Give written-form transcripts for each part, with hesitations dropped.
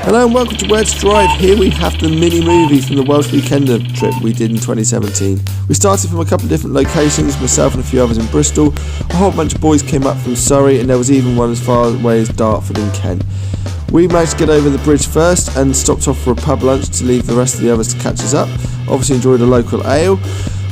Hello and welcome to Where to Drive. Here we have the mini movie from the Welsh Weekender trip we did in 2017. We started from a couple of different locations, myself and a few others in Bristol. A whole bunch of boys came up from Surrey and there was even one as far away as Dartford and Kent. We managed to get over the bridge first and stopped off for a pub lunch to leave the rest of the others to catch us up. Obviously enjoyed a local ale.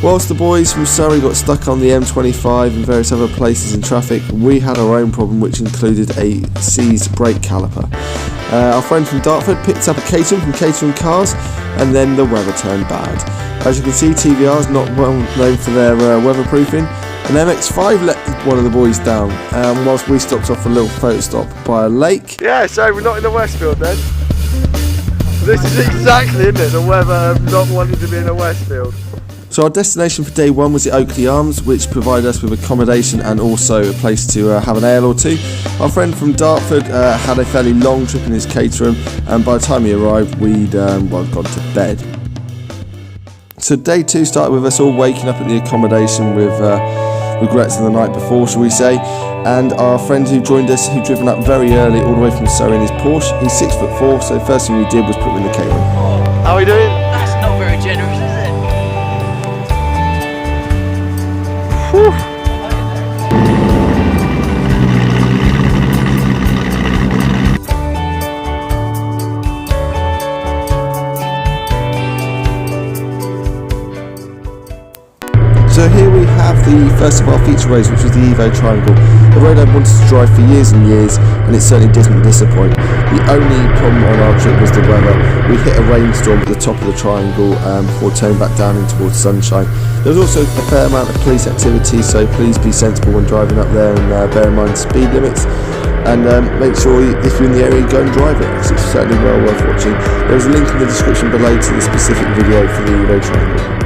Whilst the boys from Surrey got stuck on the M25 and various other places in traffic, we had our own problem, which included a seized brake caliper. Our friend from Dartford picked up a Caterham from Caterham Cars, and then the weather turned bad. As you can see, TVR is not well known for their weatherproofing. An MX-5 let one of the boys down, whilst we stopped off for a little photo stop by a lake. Yeah, so we're not in the Westfield then. This is exactly, isn't it, the weather of not wanting to be in the Westfield. So our destination for day one was the Oakley Arms, which provided us with accommodation and also a place to have an ale or two. Our friend from Dartford had a fairly long trip in his Caterham, and by the time he arrived we'd gone to bed. So day two started with us all waking up at the accommodation with regrets of the night before, shall we say, and our friend who joined us, who'd driven up very early all the way from Surrey in his Porsche. He's 6'4", so the first thing we did was put him in the Caterham. How are we doing? That's not very generous, is it? Whew. So here we have the first of our feature roads, which was the Levis Triangle, a road I've wanted to drive for years and years, and it certainly didn't disappoint. The only problem on our trip was the weather. We hit a rainstorm at the top of the triangle before turning back down in towards sunshine. There was also a fair amount of police activity, so please be sensible when driving up there and bear in mind speed limits. And make sure if you're in the area, go and drive it, because it's certainly well worth watching. There's a link in the description below to the specific video for the Levis Triangle.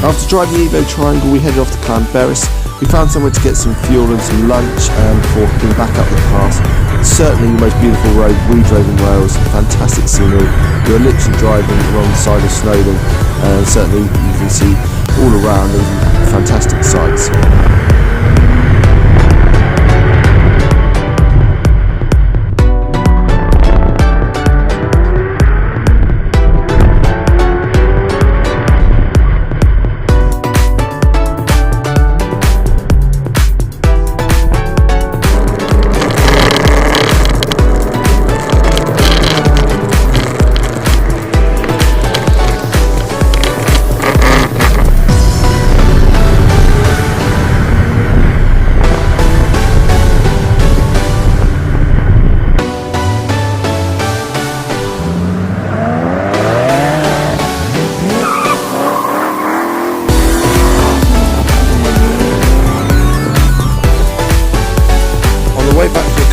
After driving the Levis Triangle, we headed off to Llanberis. We found somewhere to get some fuel and some lunch before heading back up the pass. Certainly the most beautiful road we drove in Wales, fantastic scenery. We were literally driving along the side of Snowdon, and certainly you can see all around and fantastic sights.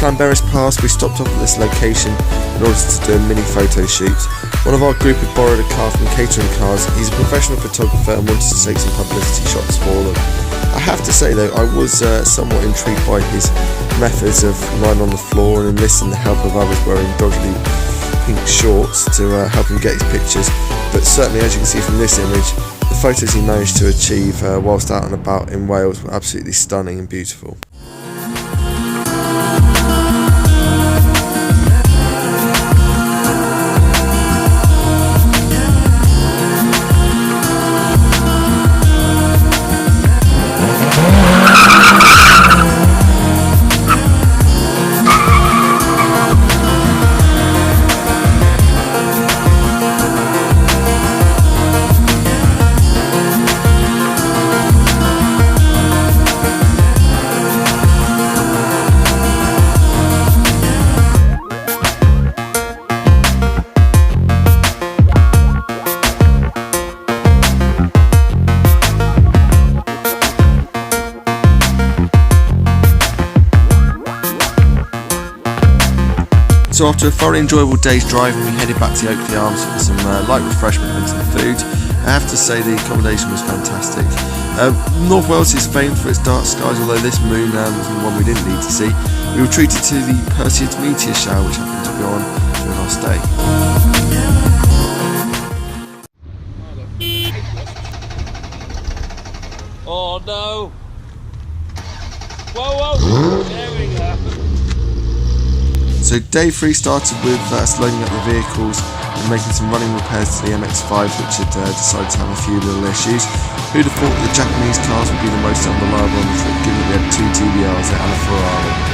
Llanberis Pass, we stopped off at this location in order to do a mini photo shoot. One of our group had borrowed a car from Caterham Cars. He's a professional photographer and wanted to take some publicity shots for them. I have to say though, I was somewhat intrigued by his methods of lying on the floor and enlisting the help of others wearing dodgy pink shorts to help him get his pictures. But certainly, as you can see from this image, the photos he managed to achieve whilst out and about in Wales were absolutely stunning and beautiful. So after a thoroughly enjoyable day's driving, we headed back to Oakley Arms for some light refreshment and some food. I have to say the accommodation was fantastic. North Wales is famed for its dark skies, although this moon was the one we didn't need to see. We were treated to the Perseid meteor shower, which happened to be on during our stay. Oh no! Whoa, whoa! There we go. So day 3 started with us loading up the vehicles and making some running repairs to the MX-5, which had decided to have a few little issues. Who'd have thought that the Japanese cars would be the most unreliable on the trip, given that we had 2 TBRs and a Ferrari.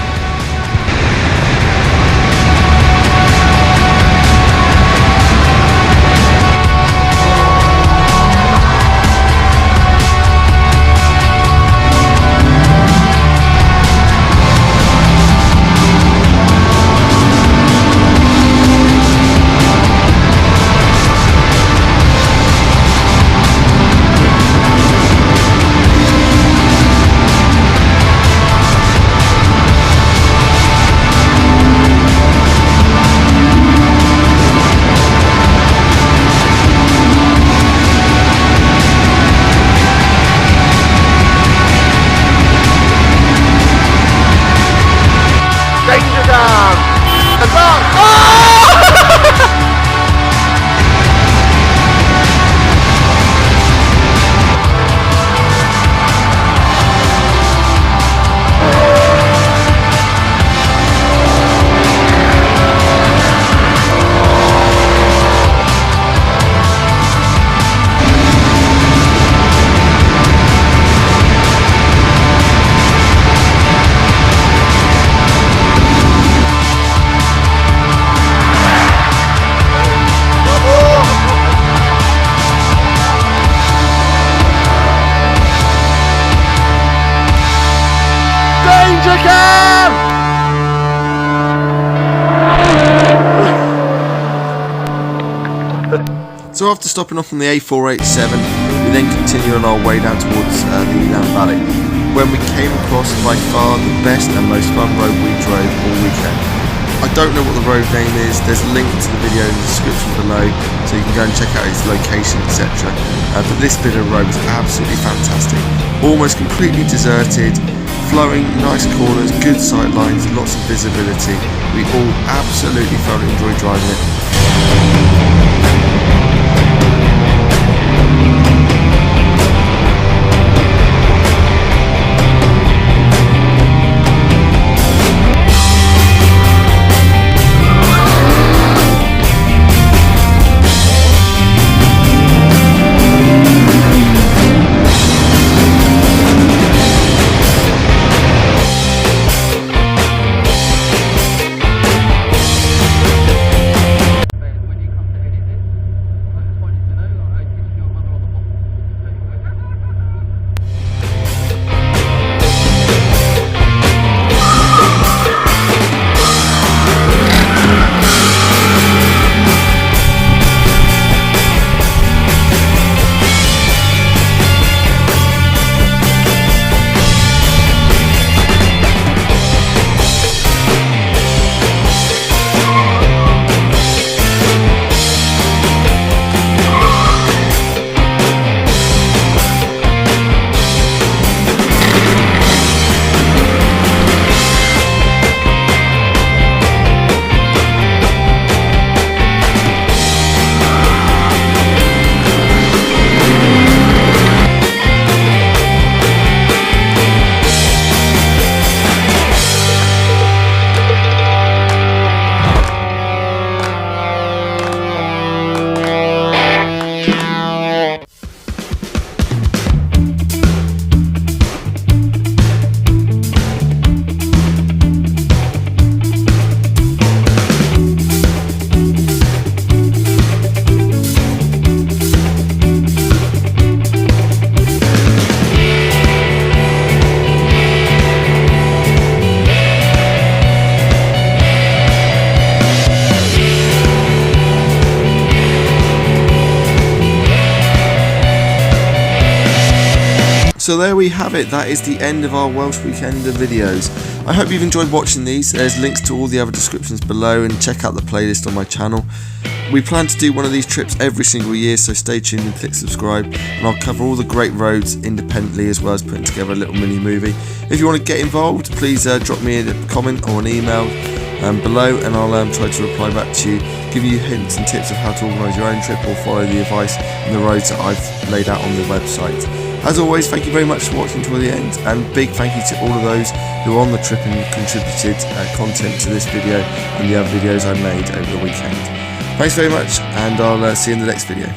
So after stopping off on the A487, we then continue on our way down towards the Elan Valley, when we came across by far the best and most fun road we drove all weekend. I don't know what the road name is, there's a link to the video in the description below, so you can go and check out its location, etc. But this bit of road was absolutely fantastic, almost completely deserted, flowing, nice corners, good sight lines, lots of visibility. We all absolutely thoroughly enjoyed driving it. So there we have it, that is the end of our Welsh Weekender videos. I hope you've enjoyed watching these. There's links to all the other descriptions below, and check out the playlist on my channel. We plan to do one of these trips every single year, so stay tuned and click subscribe, and I'll cover all the great roads independently as well as putting together a little mini movie. If you want to get involved, please drop me a comment or an email below, and I'll try to reply back to you, give you hints and tips of how to organise your own trip or follow the advice and the roads that I've laid out on the website. As always, thank you very much for watching till the end, and big thank you to all of those who are on the trip and contributed content to this video and the other videos I made over the weekend. Thanks very much, and I'll see you in the next video.